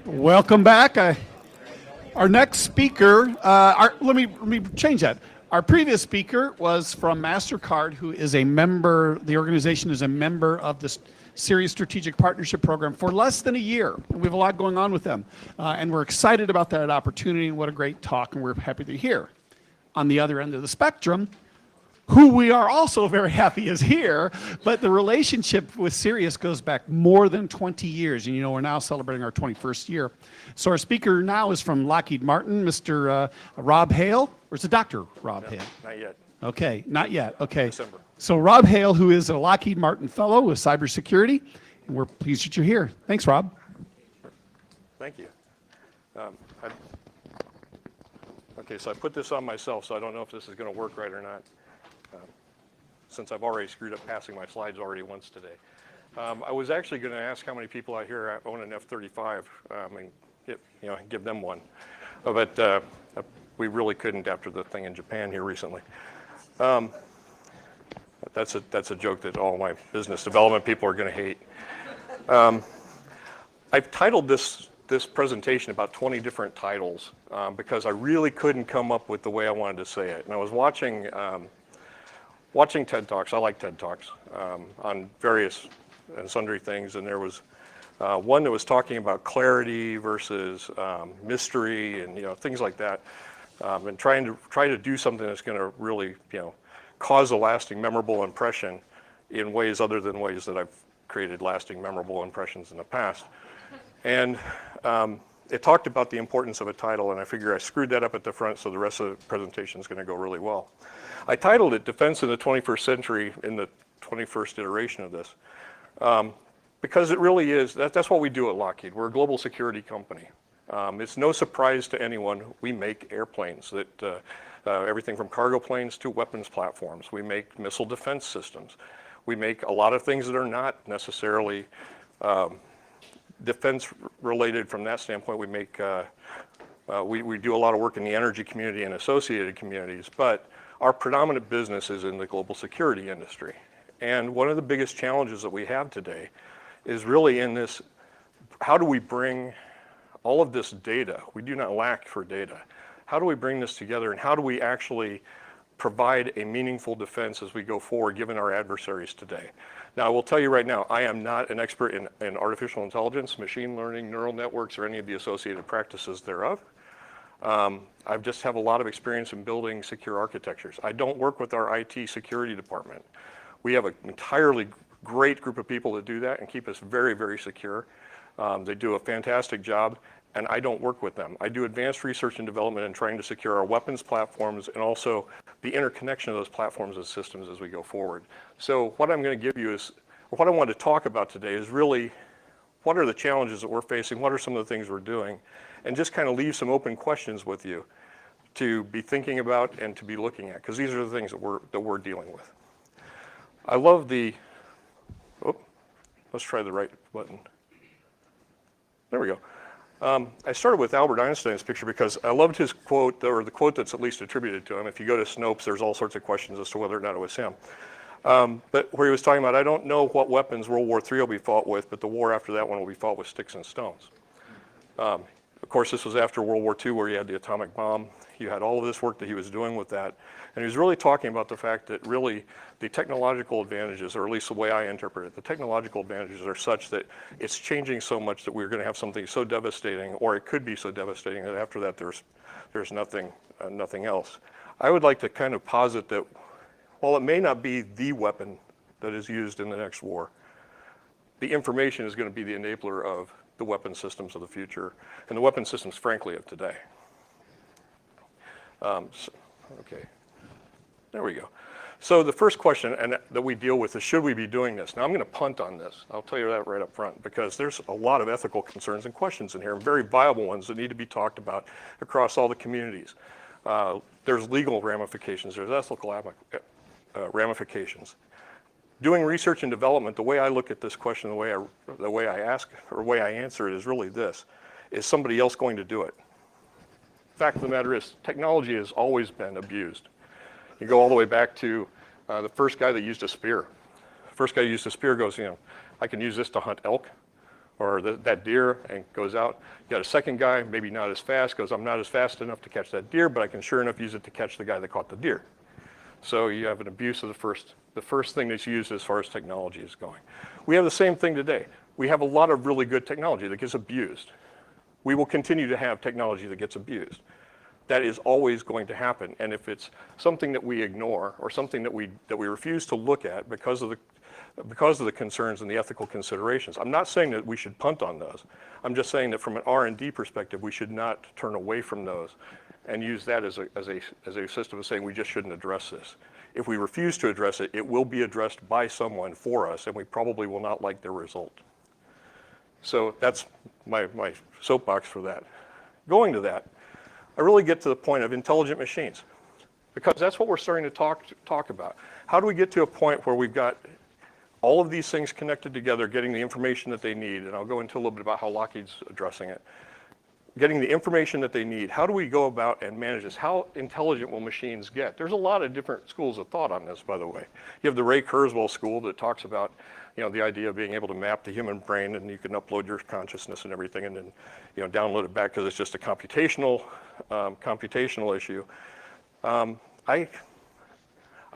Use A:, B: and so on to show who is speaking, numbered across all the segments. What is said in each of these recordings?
A: Welcome back. Our next speaker, let me change that. Our previous speaker was from MasterCard, who is a member, the organization is a member of this CERIAS Strategic Partnership Program for less than a year. We have a lot going on with them. And we're excited about that opportunity, and what a great talk, and we're happy to hear. On the other end of the spectrum, who we are also very happy is here, but the relationship with CERIAS goes back more than 20 years, and we're now celebrating our 21st year. So our speaker now is from Lockheed Martin, Mr. Rob Hale, or is it Dr. Rob Hale?
B: Not yet.
A: Okay, not yet, okay.
B: December.
A: So Rob Hale, who is a Lockheed Martin Fellow with Cybersecurity, and we're pleased that you're here. Thanks, Rob.
B: Thank you. Okay, so I put this on myself, so I don't know if this is going to work right or not. Since I've already screwed up passing my slides already once today. I was actually going to ask how many people out here own an F-35 and give them one. But we really couldn't after the thing in Japan here recently. That's a joke that all my business development people are going to hate. I've titled this presentation about 20 different titles because I really couldn't come up with the way I wanted to say it. And I was watching TED Talks. I like TED Talks on various and sundry things, and there was one that was talking about clarity versus mystery and things like that, and try to do something that's going to really cause a lasting, memorable impression in ways other than ways that I've created lasting, memorable impressions in the past. And it talked about the importance of a title, and I figure I screwed that up at the front, so the rest of the presentation is going to go really well. I titled it Defense in the 21st Century in the 21st iteration of this, because it really is, that's what we do at Lockheed. We're a global security company. It's no surprise to anyone, we make airplanes, that everything from cargo planes to weapons platforms. We make missile defense systems. We make a lot of things that are not necessarily defense related from that standpoint. We make, we do a lot of work in the energy community and associated communities, but our predominant business is in the global security industry. And one of the biggest challenges that we have today is really in this, how do we bring all of this data? We do not lack for data. How do we bring this together, and how do we actually provide a meaningful defense as we go forward given our adversaries today? Now, I will tell you right now, I am not an expert in artificial intelligence, machine learning, neural networks, or any of the associated practices thereof. I just have a lot of experience in building secure architectures. I don't work with our IT security department. We have an entirely great group of people that do that and keep us very, very secure. They do a fantastic job, and I don't work with them. I do advanced research and development in trying to secure our weapons platforms and also the interconnection of those platforms and systems as we go forward. So what I'm going to give you is, or what I want to talk about today is really, what are the challenges that we're facing? What are some of the things we're doing? And just kind of leave some open questions with you to be thinking about and to be looking at, because these are the things that we're dealing with. I love the, let's try the right button. There we go. I started with Albert Einstein's picture because I loved his quote, or the quote that's at least attributed to him. If you go to Snopes, there's all sorts of questions as to whether or not it was him. But where he was talking about, I don't know what weapons World War III will be fought with, but the war after that one will be fought with sticks and stones. Of course, this was after World War II, where you had the atomic bomb. You had all of this work that he was doing with that. And he was really talking about the fact that really the technological advantages, or at least the way I interpret it, the technological advantages are such that it's changing so much that we're going to have something so devastating, or it could be so devastating that after that there's nothing else. I would like to kind of posit that while it may not be the weapon that is used in the next war, the information is going to be the enabler of the weapon systems of the future, and the weapon systems, frankly, of today. Okay, there we go. So the first question that we deal with is, should we be doing this? Now, I'm going to punt on this. I'll tell you that right up front, because there's a lot of ethical concerns and questions in here, very viable ones that need to be talked about across all the communities. There's legal ramifications. There's ethical ramifications. Doing research and development, the way I look at this question, the way I ask, or the way I answer it is really this: is somebody else going to do it? Fact of the matter is, technology has always been abused. You go all the way back to the first guy that used a spear. The first guy who used a spear goes, I can use this to hunt elk, or that deer, and goes out. You got a second guy, maybe not as fast, goes, I'm not as fast enough to catch that deer, but I can sure enough use it to catch the guy that caught the deer. So you have an abuse of the first thing that's used as far as technology is going. We have the same thing today. We have a lot of really good technology that gets abused. We will continue to have technology that gets abused. That is always going to happen. And if it's something that we ignore or something that we refuse to look at because of the concerns and the ethical considerations, I'm not saying that we should punt on those. I'm just saying that from an R&D perspective, we should not turn away from those and use that as a system of saying we just shouldn't address this. If we refuse to address it, it will be addressed by someone for us, and we probably will not like the result. So that's my soapbox for that. Going to that, I really get to the point of intelligent machines, because that's what we're starting to talk about. How do we get to a point where we've got all of these things connected together, getting the information that they need, and I'll go into a little bit about how Lockheed's addressing it. Getting the information that they need. How do we go about and manage this? How intelligent will machines get? There's a lot of different schools of thought on this, by the way. You have the Ray Kurzweil school that talks about, the idea of being able to map the human brain, and you can upload your consciousness and everything, and then, download it back because it's just a computational issue. I've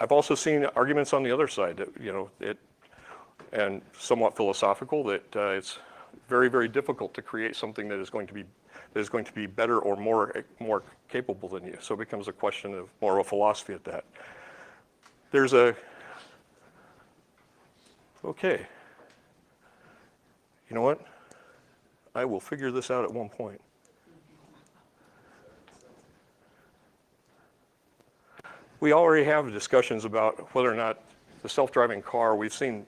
B: also seen arguments on the other side that, and somewhat philosophical, that it's very, very difficult to create something that is going to be better or more capable than you. So it becomes a question of more of a philosophy at that. Okay. You know what? I will figure this out at one point. We already have discussions about whether or not the self-driving car, we've seen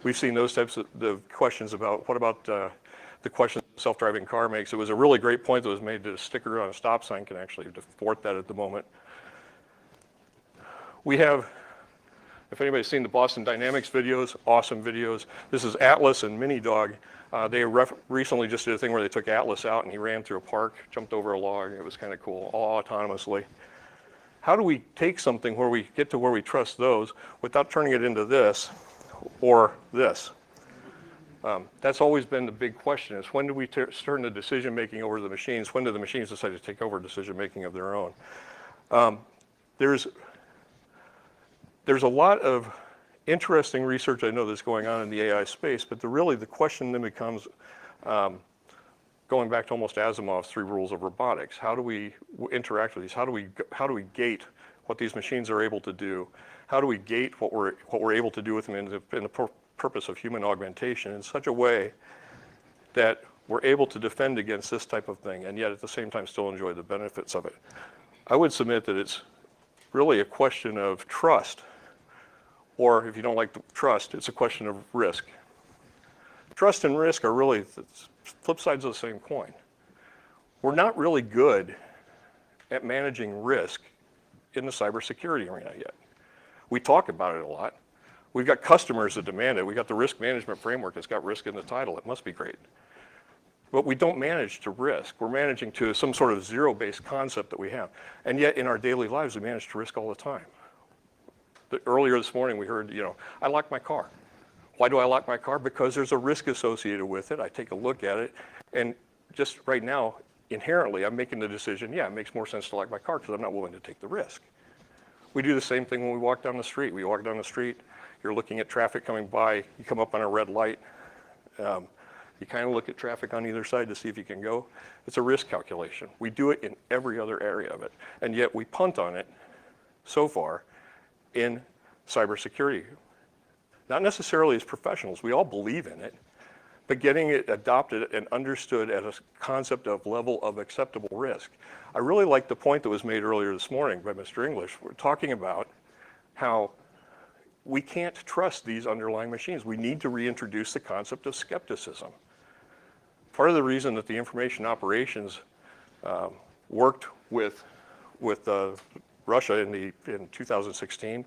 B: those types of the questions about what about the question the self-driving car makes. It was a really great point that was made that a sticker on a stop sign can actually thwart that at the moment. We have, if anybody's seen the Boston Dynamics videos, awesome videos. This is Atlas and Mini Dog. They recently just did a thing where they took Atlas out and he ran through a park, jumped over a log. It was kind of cool, all autonomously. How do we take something where we get to where we trust those without turning it into this or this? That's always been the big question, is when do we turn the decision-making over to the machines? When do the machines decide to take over decision-making of their own? There's a lot of interesting research I know that's going on in the AI space, but the question then becomes, going back to almost Asimov's 3 rules of robotics, how do we interact with these? How do we gate what these machines are able to do? How do we gate what we're able to do with them in the purpose of human augmentation in such a way that we're able to defend against this type of thing and yet at the same time still enjoy the benefits of it? I would submit that it's really a question of trust, or if you don't like the trust, it's a question of risk. Trust and risk are really flip sides of the same coin. We're not really good at managing risk in the cybersecurity arena yet. We talk about it a lot. We've got customers that demand it. We've got the risk management framework that's got risk in the title. It must be great. But we don't manage to risk. We're managing to some sort of zero-based concept that we have. And yet in our daily lives, we manage to risk all the time. Earlier this morning, we heard, I lock my car. Why do I lock my car? Because there's a risk associated with it. I take a look at it, and just right now, inherently, I'm making the decision, it makes more sense to lock my car because I'm not willing to take the risk. We do the same thing when we walk down the street. We walk down the street, you're looking at traffic coming by, you come up on a red light, you kind of look at traffic on either side to see if you can go. It's a risk calculation. We do it in every other area of it, and yet we punt on it so far in cybersecurity. Not necessarily as professionals, we all believe in it, but getting it adopted and understood as a concept of level of acceptable risk. I really like the point that was made earlier this morning by Mr. English. We're talking about how we can't trust these underlying machines. We need to reintroduce the concept of skepticism. Part of the reason that the information operations worked with Russia in 2016,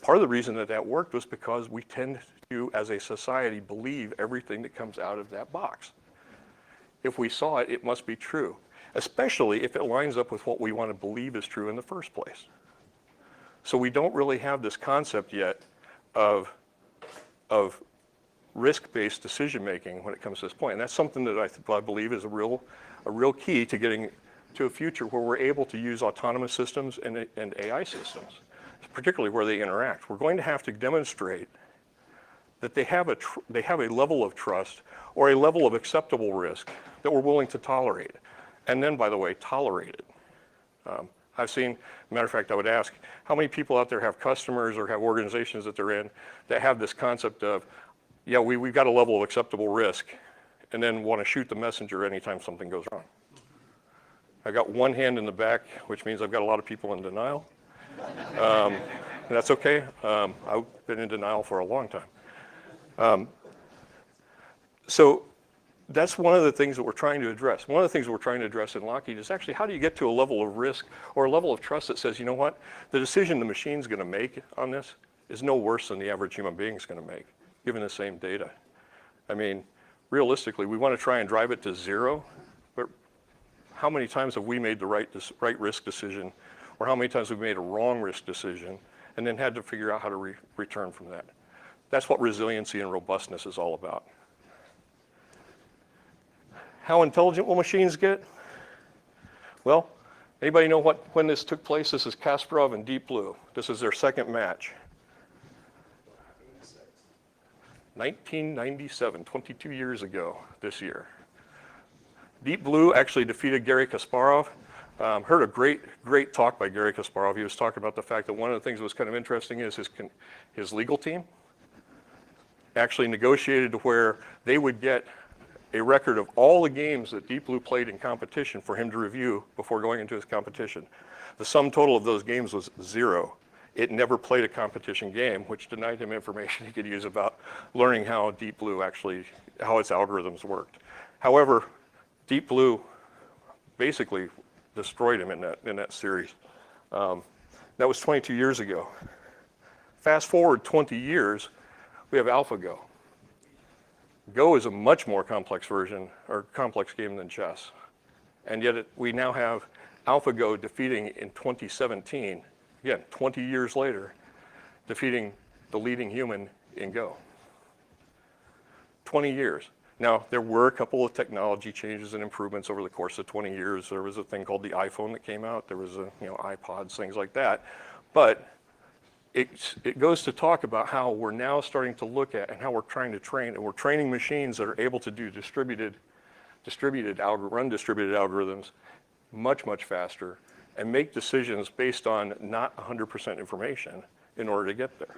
B: part of the reason that worked was because we tend to, as a society, believe everything that comes out of that box. If we saw it, it must be true, especially if it lines up with what we want to believe is true in the first place. So we don't really have this concept yet of risk-based decision-making when it comes to this point. And that's something that I believe is a real key to getting to a future where we're able to use autonomous systems and AI systems, particularly where they interact. We're going to have to demonstrate that they have a level of trust or a level of acceptable risk that we're willing to tolerate. And then, by the way, tolerate it. I've seen, matter of fact, I would ask, how many people out there have customers or have organizations that they're in that have this concept of, yeah, we've got a level of acceptable risk, and then want to shoot the messenger anytime something goes wrong? I've got one hand in the back, which means I've got a lot of people in denial. That's okay. I've been in denial for a long time. So that's one of the things that we're trying to address. One of the things we're trying to address in Lockheed is actually how do you get to a level of risk or a level of trust that says, you know what, the decision the machine's going to make on this is no worse than the average human being is going to make, given the same data. I mean, realistically, we want to try and drive it to zero, but how many times have we made the right risk decision, or how many times have we made a wrong risk decision and then had to figure out how to return from that? That's what resiliency and robustness is all about. How intelligent will machines get? Well, anybody know when this took place? This is Kasparov and Deep Blue. This is their second match. 1997, 22 years ago this year. Deep Blue actually defeated Garry Kasparov. Heard a great talk by Garry Kasparov. He was talking about the fact that one of the things that was kind of interesting is his legal team actually negotiated to where they would get a record of all the games that Deep Blue played in competition for him to review before going into his competition. The sum total of those games was 0. It never played a competition game, which denied him information he could use about learning how Deep Blue actually, how its algorithms worked. However, Deep Blue basically destroyed him in that series. That was 22 years ago. Fast forward 20 years, we have AlphaGo. Go is a much more complex version or complex game than chess. And yet we now have AlphaGo defeating in 2017, again, 20 years later, defeating the leading human in Go. 20 years. Now, there were a couple of technology changes and improvements over the course of 20 years. There was a thing called the iPhone that came out. There was iPods, things like that. But it goes to talk about how we're now starting to look at and how we're trying to train, and we're training machines that are able to do distributed algorithms much faster and make decisions based on not 100% information in order to get there.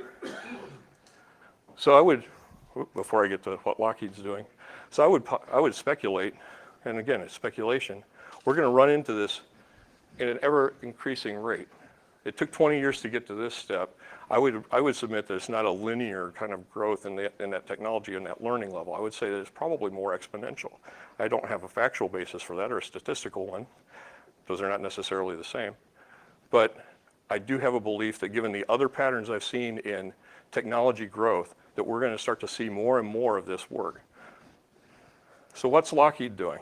B: So I would, before I get to what Lockheed's doing, so I would speculate, and again, it's speculation, we're going to run into this at an ever increasing rate. It took 20 years to get to this step. I would submit that it's not a linear kind of growth in that technology and that learning level. I would say that it's probably more exponential. I don't have a factual basis for that or a statistical one. Those are not necessarily the same. But I do have a belief that given the other patterns I've seen in technology growth, that we're going to start to see more and more of this work. So what's Lockheed doing?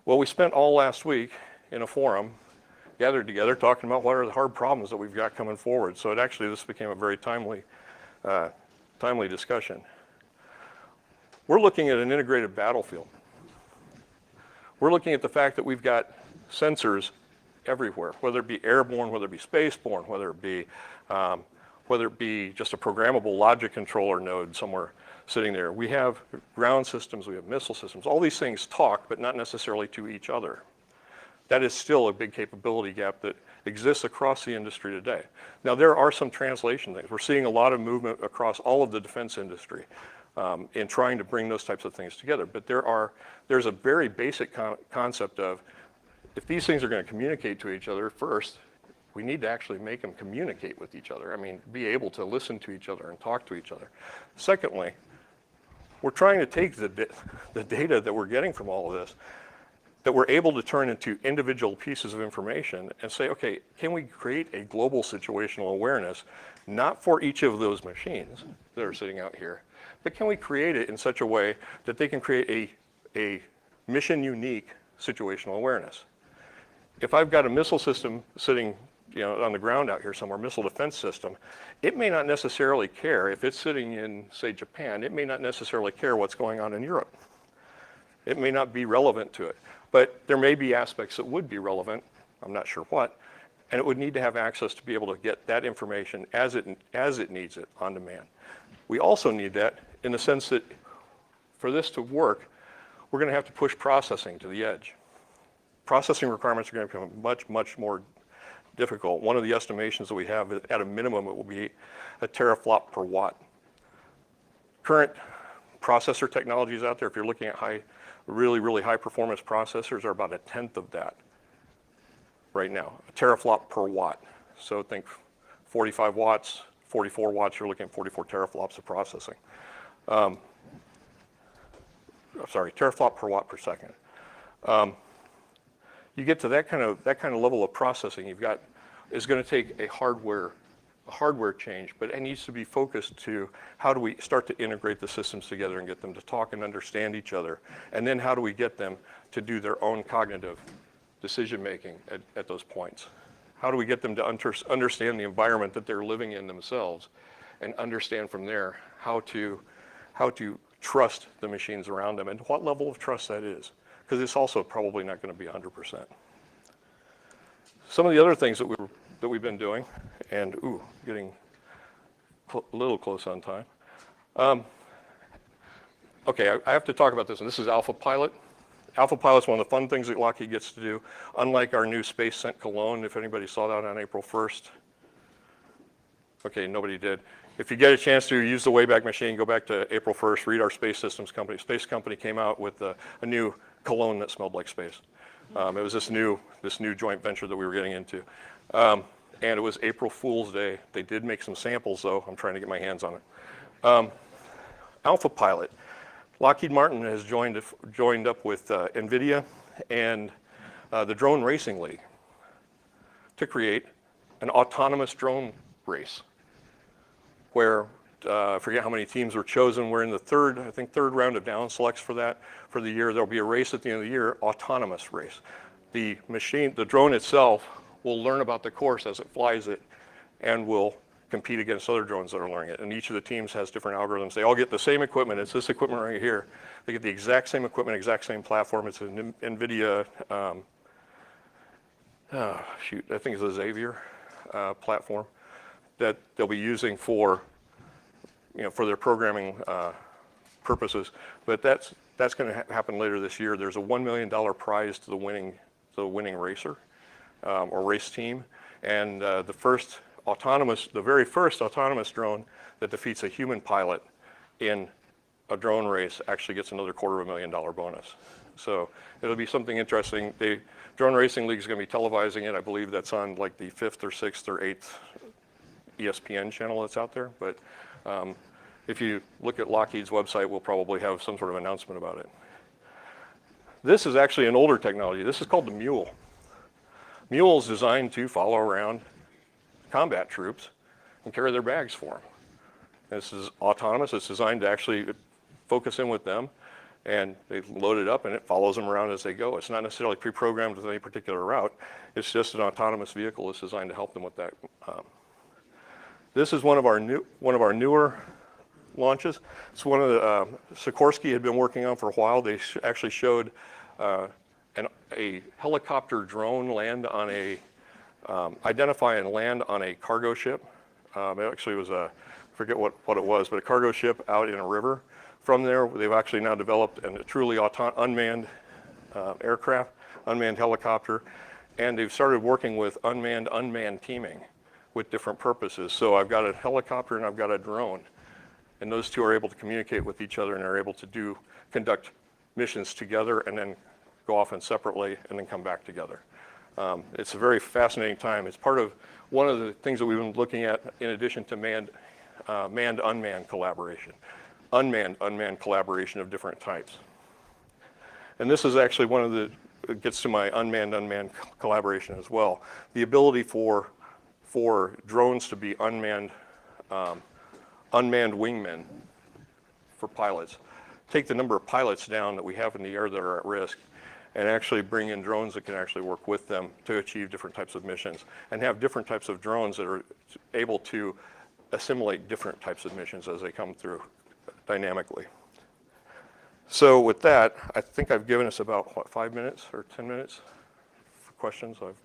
B: Well, we spent all last week in a forum gathered together talking about what are the hard problems that we've got coming forward. So this became a very timely discussion. We're looking at an integrated battlefield. We're looking at the fact that we've got sensors everywhere, whether it be airborne, whether it be spaceborne, whether it be just a programmable logic controller node somewhere sitting there. We have ground systems, we have missile systems. All these things talk, but not necessarily to each other. That is still a big capability gap that exists across the industry today. Now, there are some translation things. We're seeing a lot of movement across all of the defense industry in trying to bring those types of things together. But there's a very basic concept of, if these things are going to communicate to each other, first, we need to actually make them communicate with each other. I mean, be able to listen to each other and talk to each other. Secondly, we're trying to take the data that we're getting from all of this, that we're able to turn into individual pieces of information and say, okay, can we create a global situational awareness, not for each of those machines that are sitting out here, but can we create it in such a way that they can create a mission unique situational awareness? If I've got a missile system sitting on the ground out here somewhere, missile defense system, it may not necessarily care if it's sitting in, say, Japan. It may not necessarily care what's going on in Europe. It may not be relevant to it, but there may be aspects that would be relevant. I'm not sure what, and it would need to have access to be able to get that information as it needs it on demand. We also need that in the sense that for this to work, we're going to have to push processing to the edge. Processing requirements are going to become much, much more difficult. One of the estimations that we have, at a minimum, it will be a teraflop per watt. Current processor technologies out there, if you're looking at really, really high performance processors, are about 1/10 of that right now, a teraflop per watt. So think 45 watts, 44 watts, you're looking at 44 teraflops of processing. Sorry, teraflop per watt per second. You get to that kind of level of processing, is going to take a hardware change, but it needs to be focused to how do we start to integrate the systems together and get them to talk and understand each other, and then how do we get them to do their own cognitive decision making at those points. How do we get them to understand the environment that they're living in themselves, and understand from there how to trust the machines around them and what level of trust that is, because it's also probably not going to be 100%. Some of the other things that we've been doing, and getting a little close on time. Okay, I have to talk about this, and this is Alpha Pilot. Alpha Pilot's one of the fun things that Lockheed gets to do, unlike our new Space Scent cologne, if anybody saw that on April 1st. Okay, nobody did. If you get a chance to use the Wayback Machine, go back to April 1st, read our Space Systems company. Space Company came out with a new cologne that smelled like space. It was this new joint venture that we were getting into. And it was April Fool's Day. They did make some samples, though. I'm trying to get my hands on it. Alpha Pilot. Lockheed Martin has joined up with NVIDIA and the Drone Racing League to create an autonomous drone race where I forget how many teams were chosen. We're in the third round of down selects for that for the year. There'll be a race at the end of the year, autonomous race. The drone itself will learn about the course as it flies it and will compete against other drones that are learning it. And each of the teams has different algorithms. They all get the same equipment. It's this equipment right here. They get the exact same equipment, exact same platform. It's an NVIDIA, I think it's a Xavier platform that they'll be using for their programming purposes. But that's going to happen later this year. There's a $1 million prize to the winning racer or race team, and the very first autonomous drone that defeats a human pilot in a drone race actually gets another $250,000 bonus. So it'll be something interesting. The Drone Racing League is going to be televising it. I believe that's on like the 5th or 6th or 8th ESPN channel that's out there. But if you look at Lockheed's website, we'll probably have some sort of announcement about it. This is actually an older technology. This is called the Mule. Mule is designed to follow around combat troops and carry their bags for them. This is autonomous. It's designed to actually focus in with them, and they load it up and it follows them around as they go. It's not necessarily pre-programmed with any particular route. It's just an autonomous vehicle that's designed to help them with that. This is one of our newer launches. It's one of the Sikorsky had been working on for a while. They actually showed a helicopter drone identify and land on a cargo ship. It actually was I forget what it was, but a cargo ship out in a river. From there, they've actually now developed a truly unmanned aircraft, unmanned helicopter, and they've started working with unmanned teaming with different purposes. So I've got a helicopter and I've got a drone, and those two are able to communicate with each other and are able to conduct missions together and then go off and separately and then come back together. It's a very fascinating time. It's part of one of the things that we've been looking at in addition to manned-unmanned collaboration. Unmanned collaboration of different types. And this is actually it gets to my unmanned collaboration as well. The ability for drones to be unmanned wingmen for pilots. Take the number of pilots down that we have in the air that are at risk, and actually bring in drones that can actually work with them to achieve different types of missions, and have different types of drones that are able to assimilate different types of missions as they come through dynamically. So with that, I think I've given us about, what, 5 minutes or 10 minutes for questions? I've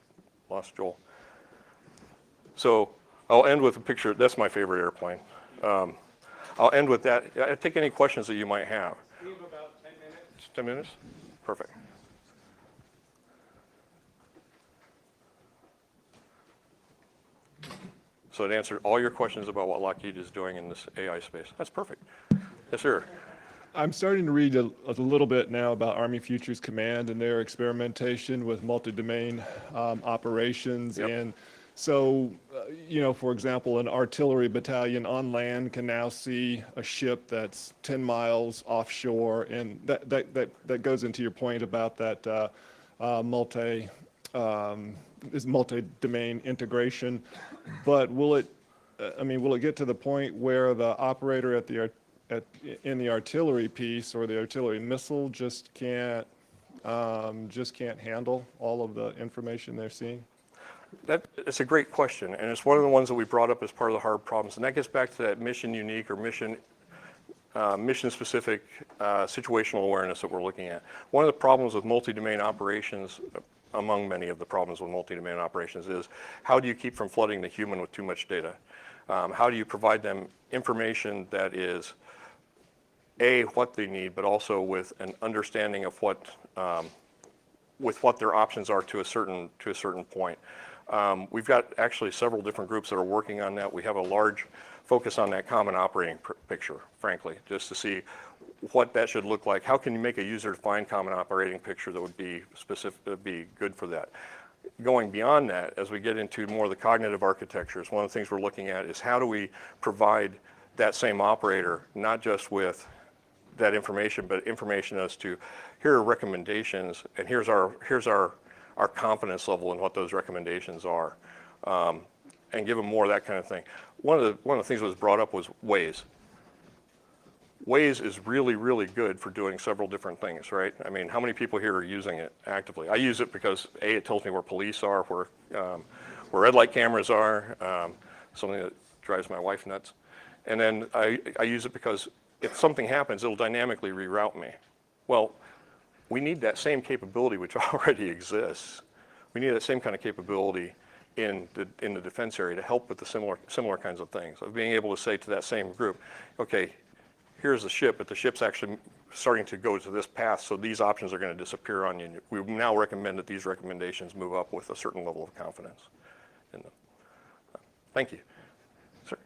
B: lost Joel. So I'll end with a picture. That's my favorite airplane. I'll end with that. I'll take any questions that you might have.
C: We have about 10 minutes.
B: 10 minutes? Perfect. So it answered all your questions about what Lockheed is doing in this AI space. That's perfect. Yes, sir.
D: I'm starting to read a little bit now about Army Futures Command and their experimentation with multi-domain operations.
B: Yep.
D: And so, for example, an artillery battalion on land can now see a ship that's 10 miles offshore, and that goes into your point about that multi-domain integration. But will it get to the point where the operator in the artillery piece or the artillery missile just can't handle all of the information they're seeing?
B: It's a great question, and it's one of the ones that we brought up as part of the hard problems, and that gets back to that mission unique or mission specific situational awareness that we're looking at. One of the problems with multi-domain operations, among many of the problems with multi-domain operations, is how do you keep from flooding the human with too much data? How do you provide them information that is what they need, but also with an understanding of what their options are to a certain point. We've got actually several different groups that are working on that. We have a large focus on that common operating picture, frankly, just to see what that should look like. How can you make a user-defined common operating picture that would be specific, that would be good for that? Going beyond that, as we get into more of the cognitive architectures, one of the things we're looking at is how do we provide that same operator, not just with that information, but information as to here are recommendations, and here's our confidence level in what those recommendations are, and give them more of that kind of thing. One of the things that was brought up was Waze. Waze is really, really good for doing several different things, right? I mean, how many people here are using it actively? I use it because it tells me where police are, where red light cameras are, something that drives my wife nuts. And then I use it because if something happens, it'll dynamically reroute me. Well, we need that same capability, which already exists. We need that same kind of capability in the defense area to help with the similar kinds of things, of being able to say to that same group, okay, here's the ship, but the ship's actually starting to go to this path, so these options are going to disappear on you. We now recommend that these recommendations move up with a certain level of confidence in them. Thank you. Sir?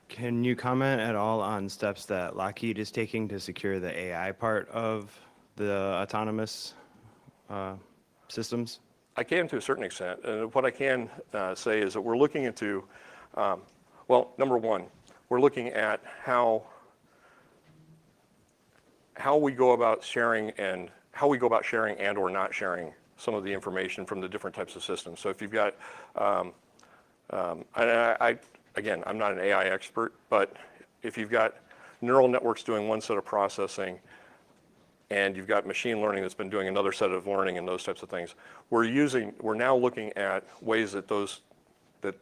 E: Can you comment at all on steps that Lockheed is taking to secure the AI part of the autonomous systems?
B: I can to a certain extent. What I can say is that we're looking into, well, number one, we're looking at how we go about sharing and or not sharing some of the information from the different types of systems. So if you've got, again, I'm not an AI expert, but if you've got neural networks doing one set of processing and you've got machine learning that's been doing another set of learning and those types of things, we're now looking at ways that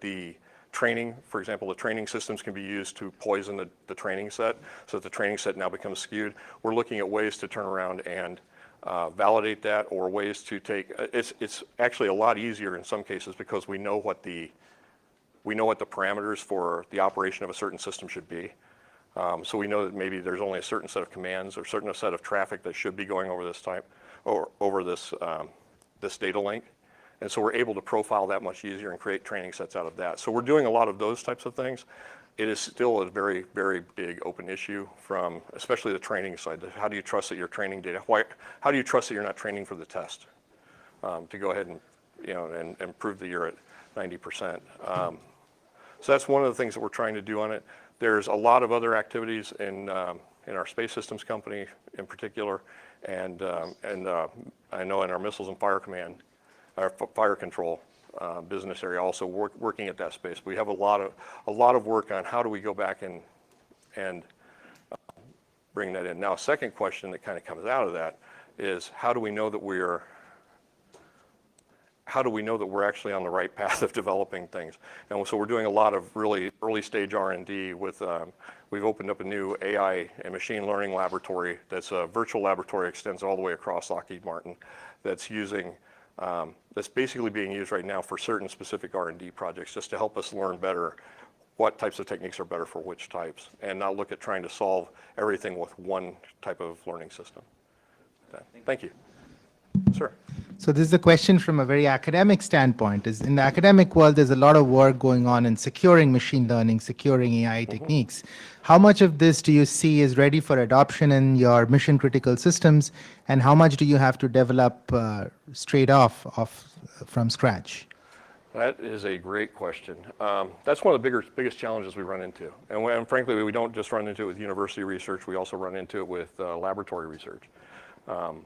B: the training, for example, the training systems can be used to poison the training set, so that the training set now becomes skewed. We're looking at ways to turn around and validate that, or ways to take, it's actually a lot easier in some cases because we know what the parameters for the operation of a certain system should be. So we know that maybe there's only a certain set of commands or a certain set of traffic that should be going over this type, or over this data link. And so we're able to profile that much easier and create training sets out of that. So we're doing a lot of those types of things. It is still a very, very big open issue from especially the training side. How do you trust that your training data, how do you trust that you're not training for the test to go ahead and, and prove that you're at 90%. So that's one of the things that we're trying to do on it. There's a lot of other activities in our space systems company in particular, and I know in our missiles and fire command, our fire control business area also working at that space. We have a lot of work on how do we go back and bring that in. Now, a second question that kind of comes out of that is how do we know that we're actually on the right path of developing things? And so we're doing a lot of really early stage R&D with, we've opened up a new AI and machine learning laboratory that's a virtual laboratory, extends all the way across Lockheed Martin, that's that's basically being used right now for certain specific R&D projects, just to help us learn better what types of techniques are better for which types, and not look at trying to solve everything with one type of learning system. Thank you. Sir.
F: So this is a question from a very academic standpoint. Is in the academic world, there's a lot of work going on in securing machine learning, securing AI techniques. How much of this do you see is ready for adoption in your mission critical systems, and how much do you have to develop straight off from scratch?
B: That is a great question. That's one of the biggest challenges we run into. And frankly, we don't just run into it with university research, we also run into it with laboratory research.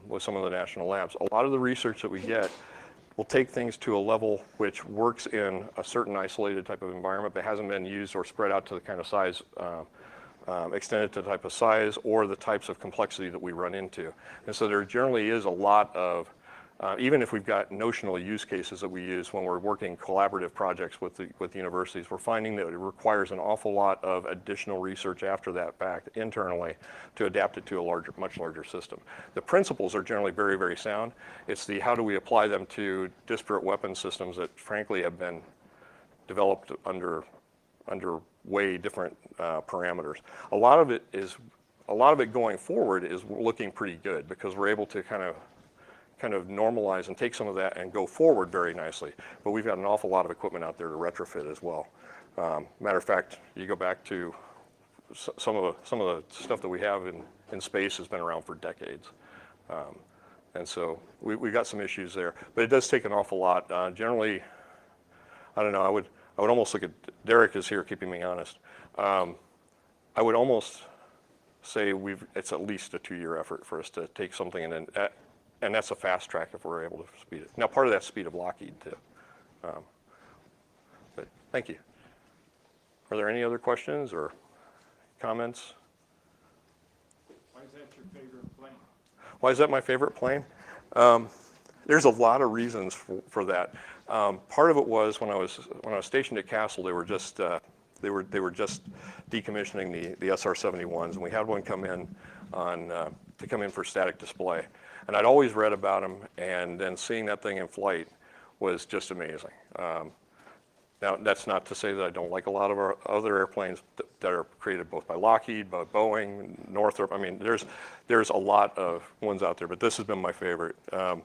B: With some of the national labs. A lot of the research that we get will take things to a level which works in a certain isolated type of environment but hasn't been used or spread out to the kind of size, extended to the type of size or the types of complexity that we run into. And so there generally is a lot of, even if we've got notional use cases that we use when we're working collaborative projects with the universities, we're finding that it requires an awful lot of additional research after that back internally to adapt it to a much larger system. The principles are generally very, very sound. It's the how do we apply them to disparate weapon systems that frankly have been developed under way different parameters. A lot of it going forward is looking pretty good because we're able to kind of normalize and take some of that and go forward very nicely. But we've got an awful lot of equipment out there to retrofit as well. Matter of fact, you go back to some of the stuff that we have in space has been around for decades. And so we got some issues there, but it does take an awful lot. Generally, I don't know, I would almost look at, Derek is here keeping me honest. I would almost say it's at least a 2-year effort for us to take something and that's a fast track if we're able to speed it. Now, part of that's speed of Lockheed too. But thank you. Are there any other questions or comments?
C: Why is that your favorite plane?
B: Why is that my favorite plane? There's a lot of reasons for that. Part of it was when I was stationed at Castle, they were just decommissioning the SR-71s, and we had one come in to come in for static display. And I'd always read about them, and then seeing that thing in flight was just amazing. Now, that's not to say that I don't like a lot of our other airplanes that are created both by Lockheed, by Boeing, Northrop. I mean, there's a lot of ones out there, but this has been my favorite. And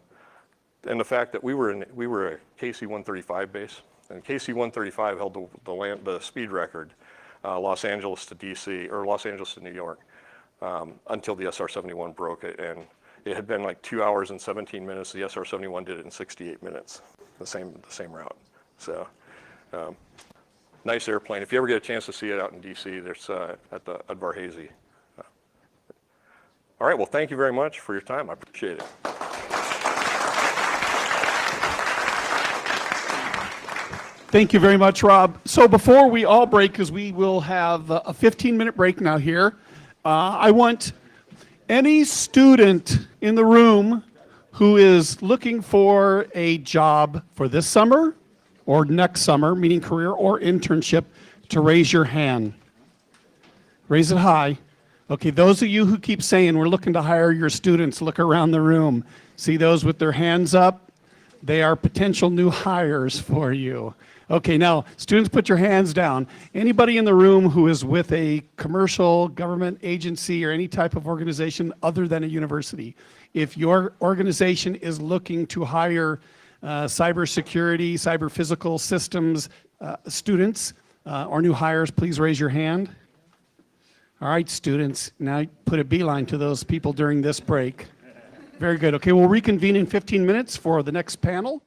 B: the fact that we were a KC-135 base, and KC-135 held the speed record, Los Angeles to DC, or Los Angeles to New York, until the SR-71 broke it. And it had been like 2 hours and 17 minutes. The SR-71 did it in 68 minutes, the same route. So, nice airplane. If you ever get a chance to see it out in DC, there's at Varhese. All right, well, thank you very much for your time. I appreciate it.
A: Thank you very much, Rob. So before we all break, because we will have a 15-minute break now here, I want any student in the room who is looking for a job for this summer or next summer, meaning career or internship, to raise your hand. Raise it high. Okay, those of you who keep saying we're looking to hire your students, look around the room. See those with their hands up? They are potential new hires for you. Okay, now, students, put your hands down. Anybody in the room who is with a commercial government agency or any type of organization other than a university, if your organization is looking to hire cybersecurity, cyber physical systems students or new hires, please raise your hand. All right, students, now put a beeline to those people during this break. Very good. Okay, we'll reconvene in 15 minutes for the next panel.